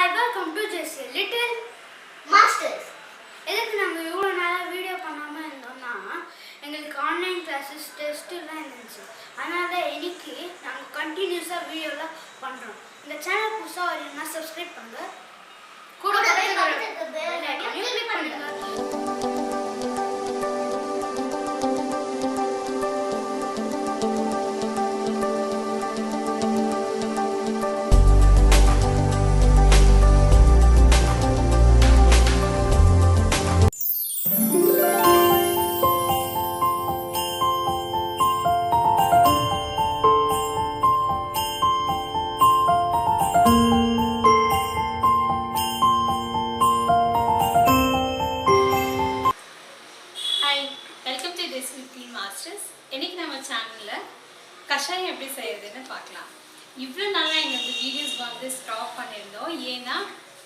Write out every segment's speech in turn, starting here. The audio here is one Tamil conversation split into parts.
Hi, welcome to just a little masters. எதுக்கு நம்ம இவ்வளோ நாளாக வீடியோ பண்ணாமல் இருந்தோம்னா எங்களுக்கு ஆன்லைன் கிளாஸஸ் டெஸ்ட்டுலாம் இருந்துச்சு. அதனால் இன்னைக்கு நாங்கள் கண்டினியூஸாக வீடியோலாம் பண்ணுறோம். இந்த சேனல் புதுசாக வரீங்கன்னா சப்ஸ்கிரைப் பண்ணுங்கள். கூட பெல் ஐகானையும் கிளிக் பண்ணுங்கள். இன்னைக்கு நம்ம சேனலில் கஷாயம் எப்படி செய்யறதுன்னு பார்க்கலாம். இவ்வளோ நாளாக எங்களுக்கு வீடியோஸ் வந்து ஸ்டாப் பண்ணியிருந்தோம். ஏன்னா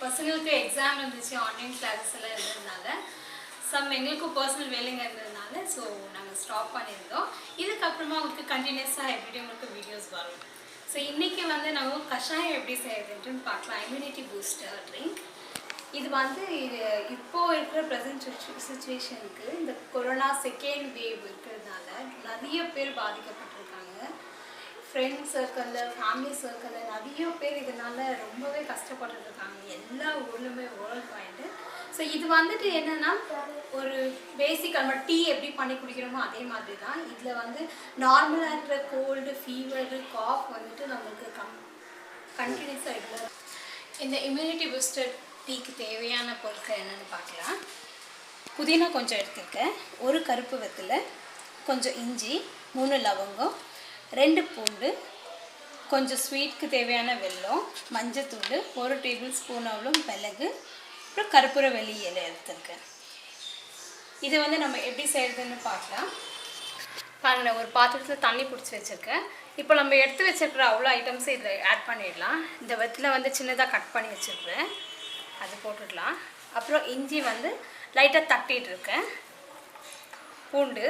பசங்களுக்கு எக்ஸாம் இருந்துச்சு, ஆன்லைன் கிளாஸஸ் எல்லாம் இருந்ததுனால, எங்களுக்கும் பர்சனல் வேலைங்க இருந்ததுனால ஸோ நாங்கள் ஸ்டாப் பண்ணியிருந்தோம். இதுக்கப்புறமா உங்களுக்கு கண்டினியூஸாக எவ்ரிடே உங்களுக்கு வீடியோஸ் வரும். ஸோ இன்றைக்கி வந்து நாங்கள் கஷாயம் எப்படி செய்யறதுன்னு பார்க்கலாம். Immunity booster drink. இது வந்து இப்போது இருக்கிற ப்ரெசன்ட் சுச்சுவேஷனுக்கு இந்த கொரோனா செகண்ட் வேவ் இருக்கிறதுனால நிறைய பேர் பாதிக்கப்பட்டிருக்காங்க. ஃப்ரெண்ட்ஸ் சர்க்கிளில், ஃபேமிலி சர்க்கிளில் நிறைய பேர் இதனால் ரொம்பவே கஷ்டப்பட்டுருக்காங்க எல்லா ஊர்லேயுமே வேர்ல்டு வைடு. ஸோ இது வந்துட்டு என்னென்னா ஒரு பேசிக் நம்ம டீ எப்படி பண்ணி குடிக்கிறோமோ அதே மாதிரி தான். இதில் வந்து நார்மலாக இருக்கிற கோல்டு, ஃபீவரு, காஃப் வந்துட்டு நம்மளுக்கு கண்டினியூஸாக இதில் இந்த இம்யூனிட்டி பூஸ்டர் டீக்கு தேவையான பொருட்கள் என்னென்னு பார்க்கலாம். புதினா கொஞ்சம் எடுத்துருக்கேன், ஒரு கருப்பு வெத்தலை, கொஞ்சம் இஞ்சி, 3 லவங்கம், 2 பூண்டு, கொஞ்சம் ஸ்வீட்க்கு தேவையான வெல்லம், மஞ்சத்தூள், 1 டேபிள் ஸ்பூன் அவ்வளோ மிளகு, அப்புறம் கற்பூரவள்ளி இலை எடுத்துருக்கேன். இதை வந்து நம்ம எப்படி செய்கிறதுன்னு பார்க்கலாம். பாருங்கள், ஒரு பாத்திரத்தில் தண்ணி பிடிச்சி வச்சுருக்கேன். இப்போ நம்ம எடுத்து வச்சுருக்கிற அவ்வளோ ஐட்டம்ஸை இதில் ஆட் பண்ணிடலாம். இந்த வெத்தலை வந்து சின்னதாக கட் பண்ணி வச்சுருக்கிறேன், அது போட்டுடலாம். அப்புறம் இஞ்சி வந்து லைட்டாக தட்டிகிட்டு இருக்கேன், பூண்டு,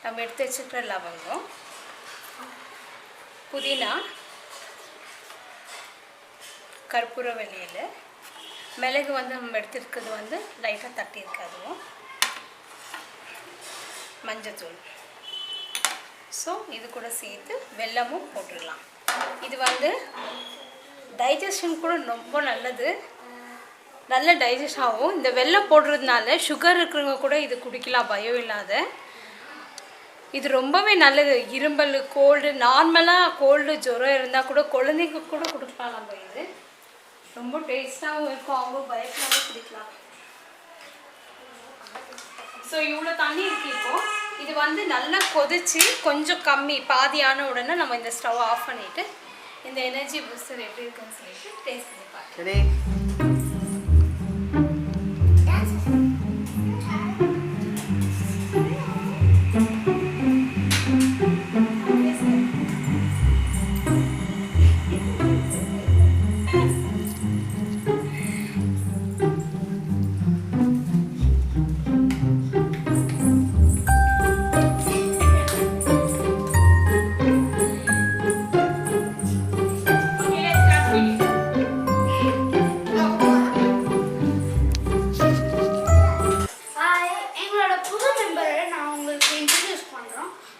நம்ம எடுத்து வச்சுருக்கிற லவங்கம், புதினா, கற்பூரவள்ளி இலை, மிளகு வந்து நம்ம எடுத்துருக்கிறது வந்து லைட்டாக தட்டியிருக்கு, அதுவும் மஞ்சத்தூள். ஸோ இது கூட சேர்த்து வெல்லமும் போட்டுடலாம். இது வந்து டைஜஷன் கூட ரொம்ப நல்லது, நல்ல டைஜஷன் ஆகும். இந்த வெல்லம் போடுறதுனால சுகர் இருக்கிறவங்க கூட இது குடிக்கலாம், பயம் இல்லாத. இது ரொம்பவே நல்லது. இரும்பல், கோல்டு, நார்மலாக கோல்டு ஜுரம் இருந்தால் கூட குழந்தைங்க கூட கொடுக்கலாம். நம்ம இது ரொம்ப டேஸ்ட்டாகவும் இருக்கும், அவங்க பயப்படாமல் குடிக்கலாம். ஸோ இவ்வளோ தண்ணி இருக்குது. இப்போது இது வந்து நல்லா கொதிச்சு கொஞ்சம் கம்மி பாதியான உடனே நம்ம இந்த ஸ்டவ் ஆஃப் பண்ணிவிட்டு இந்த எனர்ஜி பூஸ்டர் எப்படி இருக்குன்னு சொல்லிட்டு டேஸ்ட் பண்ணி பார்க்கலாம்.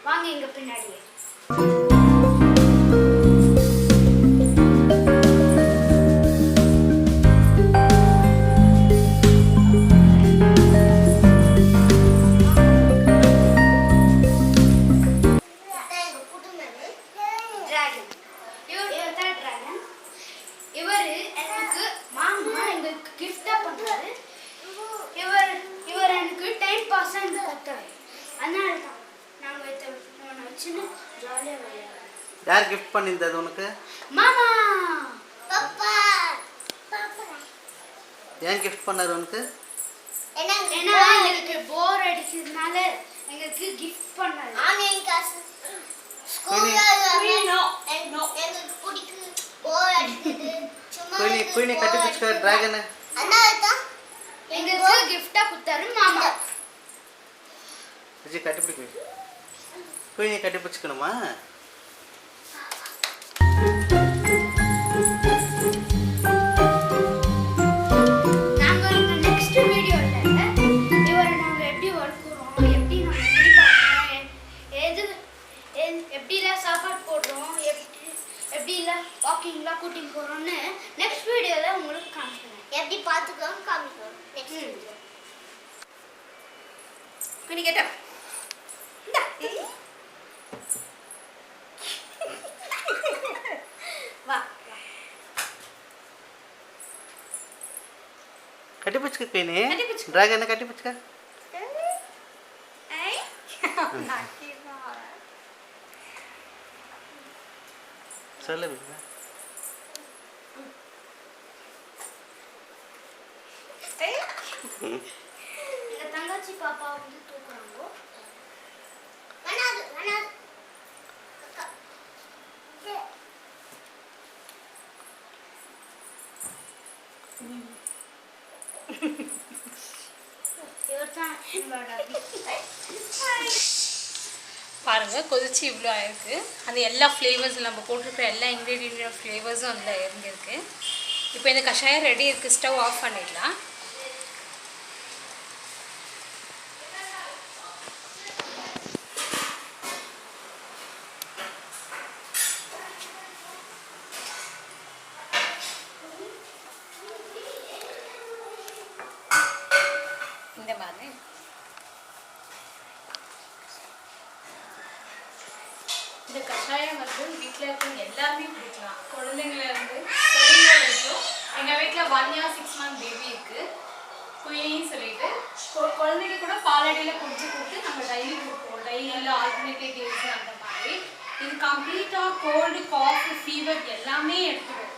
வாங்க எங்க பின்னாடியே. இவர் எனக்கு மாமா எங்களுக்கு கிஃப்டா பண்றாரு. இவர் எனக்கு டைம் பாஸ் ஆனது கத்தாரு. அதனால தான் நாங்க சின்ன ஜாலியா விளையாடுறோம். யார் கிஃப்ட் பண்ணிருந்தது உனக்கு? மாமா. பாப்பா. ஏன் கிஃப்ட் பண்ணாரு உனக்கு? ஏன்னா எனக்கு போர் அடிக்கிறதுனால எங்களுக்கு கிஃப்ட் பண்ணாரு. ஆன்லைன் கிளாஸ் ஸ்கூல்ல எனக்கு பிடிக்கும், போர் அடிக்குது. சும்மா குயினி கட்டி பிடிச்ச டிராகன் அண்ணாதான் எங்களுக்கு கிஃப்டா கொடுத்தாரு மாமா. விஜய் கட்டி பிடிக்கு. குயினி கட்டி பிடிச்சுக்கணுமா? ஈவினிங்லாம் கூட்டின்னு போகிறோன்னு நெக்ஸ்ட் வீடியோவில் உங்களுக்கு காமிக்கிறேன். எப்படி பார்த்துக்கலாம் காமிக்கிறோம் நெக்ஸ்ட் வீடியோ. நீ கேட்டா வா கட்டி பிடிச்சிக்க குயினி. டிராகனை கட்டி பிடிச்சிக்க. சொல்லு பிரியா. எங்க தங்கச்சி பாப்பா வந்து தூக்குறாங்க. வனாது வனாது பாருங்க கொதிச்சு இவ்வளோ ஆயிருக்கு. அந்த எல்லா ஃப்ளேவர்ஸ் நம்ம போட்டிருக்கிற எல்லா இன்க்ரீடியன்ட் ஃப்ளேவர்ஸும் அதில் இறங்கியிருக்கு. இப்போ இந்த கஷாயம் ரெடி இருக்குது. ஸ்டவ் ஆஃப் பண்ணிடலாம். இந்த மாதிரி இந்த கஷாயம் வந்து வீட்டில் இருக்கிறவங்க எல்லாருமே குடிக்கலாம். குழந்தைங்கலேருந்து பெரியவங்க வரைக்கும். எங்கள் வீட்டில் 1 year 6 month பேபி இருக்குது குயினின்னு சொல்லிட்டு. குழந்தைங்க கூட பாலடியில் குடிச்சு கொடுத்து நம்ம டெய்லி கொடுப்போம். டெய்லியில் ஆல்டர்னேட்டிவ் டேஸ் அந்த மாதிரி. இது கம்ப்ளீட்டாக கோல்டு காஃப் ஃபீவர் எல்லாமே எடுத்துக்கிறோம்.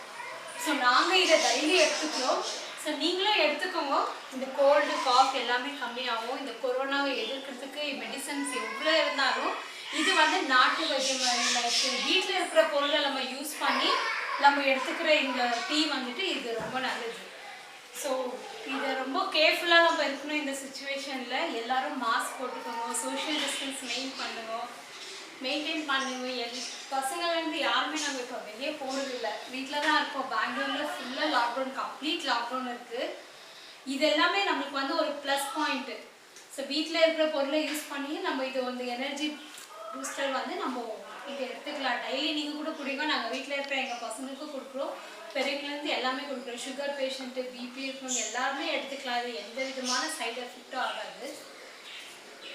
ஸோ நாங்கள் இதை டெய்லி எடுத்துக்கிறோம். ஸோ நீங்களும் எடுத்துக்கோங்க. இந்த கோல்டு காஃப் எல்லாமே கம்மியாகும். இந்த கொரோனாவை எதிர்க்கிறதுக்கு மெடிசன்ஸ் எவ்வளோ இருந்தாலும் இது வந்து நாட்டு வைத்தியம் மாதிரி வீட்டில் இருக்கிற பொருளை நம்ம யூஸ் பண்ணி நம்ம எடுத்துக்கிற இந்த டீ வந்துட்டு இது ரொம்ப நல்லது. ஸோ இதை ரொம்ப கேர்ஃபுல்லாக நம்ம இருக்கணும். இந்த சுச்சுவேஷனில் எல்லாரும் மாஸ்க் போட்டுக்கோங்க, சோஷியல் டிஸ்டன்ஸ் மெயின்டைன் பண்ணுங்க. பசங்கள்லேருந்து யாருமே நம்ம இப்போ வெளியே போகிறதில்ல, வீட்டில் தான் இருக்கோம். பெங்களூரில் ஃபுல்லாக லாக்டவுன், கம்ப்ளீட் லாக்டவுன் இருக்குது. இது எல்லாமே நம்மளுக்கு வந்து ஒரு ப்ளஸ் பாயிண்ட்டு. ஸோ வீட்டில் இருக்கிற பொருளை யூஸ் பண்ணி நம்ம இது வந்து எனர்ஜி பூஸ்டர் வந்து நம்ம இதை எடுத்துக்கலாம். டெய்லி நீங்கள் கூட குடிங்க. நாங்கள் வீட்டில் இருக்கிற எங்கள் பசங்களுக்கும் கொடுக்குறோம், பெரியவங்கலேருந்து எல்லாமே கொடுக்குறோம். சுகர் பேஷண்ட்டு, பிபி இருக்கிறவங்க எல்லாருமே எடுத்துக்கலாம். இது எந்த விதமான சைடு எஃபெக்டும் ஆகாது.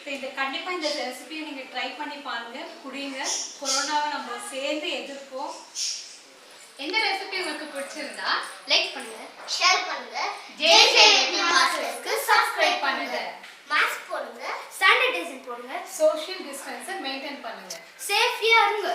ஸோ இதை கண்டிப்பாக இந்த ரெசிபியை நீங்கள் ட்ரை பண்ணி பாருங்கள், குடிங்க. கொரோனாவை நம்ம சேர்ந்து எதிர்ப்போம். இந்த ரெசிபி உங்களுக்கு பிடிச்சிருந்தா லைக் பண்ணுங்க, ஷேர் பண்ணுங்க, ஜேஜே மாஸ்டர்ஸ்க்கு சப்ஸ்கிரைப் பண்ணுங்க. மாஸ்க் போடுங்க, சானிடைசர் போடுங்க, சோஷியல் டிஸ்டன்ஸை மெயின்டைன் பண்ணுங்க. சேஃப்டியா இருங்க.